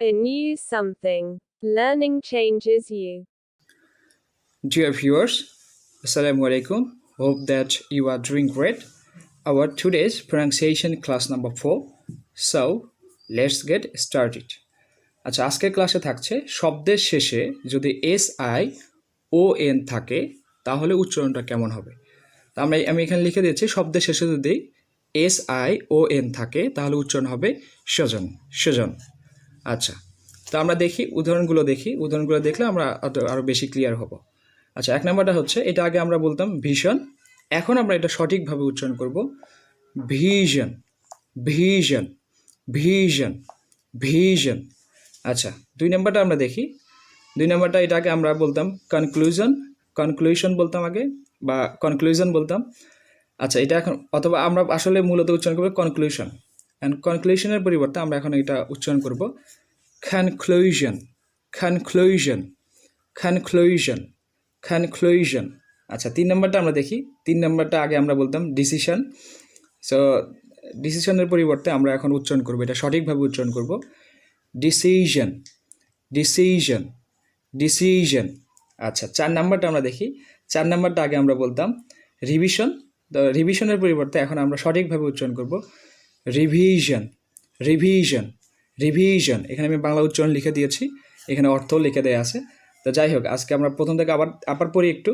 Anew something. Learning changes you. Dear viewers, Assalamu alaikum. Hope that you are doing great. Our today's pronunciation class number 4. So, let's get started. আচ্ছা, আজকের ক্লাসে থাকছে শব্দের শেষে যদি SION থাকে তাহলে উচ্চারণটা কেমন হবে। তো আমি এখানে লিখে দিয়েছি শব্দের শেষে যদি SION থাকে তাহলে উচ্চারণ হবে সজন সজন। আচ্ছা, তো আমরা দেখি উদাহরণগুলো দেখলে আমরা আরও বেশি ক্লিয়ার হব। আচ্ছা, এক নম্বরটা হচ্ছে, এটা আগে আমরা বলতাম ভীষণ, এখন আমরা এটা সঠিকভাবে উচ্চারণ করব ভিশন ভিশন ভিশন ভিশন। আচ্ছা, দুই নম্বরটা আমরা দেখি। দুই নম্বরটা এটা আগে আমরা বলতাম কনক্লুশন বলতাম আগে, বা কনক্লুশন বলতাম। আচ্ছা, এটা এখন অথবা আমরা আসলে মূলত উচ্চারণ করবো কনক্লুশন, অ্যান্ড কনক্লুশনের পরিবর্তে আমরা এখন এটা উচ্চারণ করব কনক্লুশন কনক্লুশন কনক্লুশন কনক্লুশন। আচ্ছা, তিন নম্বরটা আমরা দেখি। তিন নম্বরটা আগে আমরা বলতাম ডিসিশন, সো ডিসিশনের পরিবর্তে আমরা এখন উচ্চারণ করব, এটা সঠিকভাবে উচ্চারণ করব ডিসিশন ডিসিশন ডিসিশন। আচ্ছা, চার নাম্বারটা আমরা দেখি। চার নাম্বারটা আগে আমরা বলতাম রিভিশন, তো রিভিশনের পরিবর্তে এখন আমরা সঠিকভাবে উচ্চারণ করব রিভিশন রিভিশন রিভিশন। এখানে আমি বাংলা উচ্চারণ লিখে দিয়েছি, এখানে অর্থও লিখে দেওয়া আছে। তো যাই হোক, আজকে আমরা প্রথম থেকে আবার পড়ি একটু।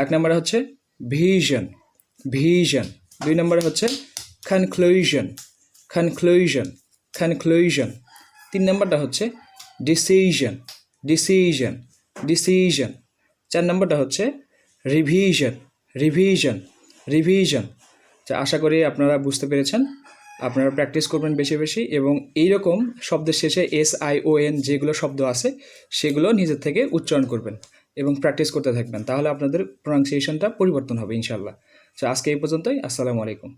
এক নম্বরে হচ্ছে ভিশন ভিশন, দুই নম্বরে হচ্ছে কনক্লুশন কনক্লুশন কনক্লুশন, তিন নম্বরটা হচ্ছে ডিসিশন ডিসিশন ডিসিশন, চার নম্বরটা হচ্ছে রিভিশন রিভিশন রিভিশন। আশা করি আপনারা বুঝতে পেরেছেন। আপনারা প্র্যাকটিস করবেন বেশি বেশি, এবং এইরকম শব্দের শেষে SION যেগুলো শব্দ আছে সেগুলো নিজের থেকে উচ্চারণ করবেন এবং প্র্যাকটিস করতে থাকবেন, তাহলে আপনাদের প্রনাউন্সিয়েশনটা পরিবর্তন হবে ইনশাল্লাহ। আজকে এই পর্যন্তই। আসসালামু আলাইকুম।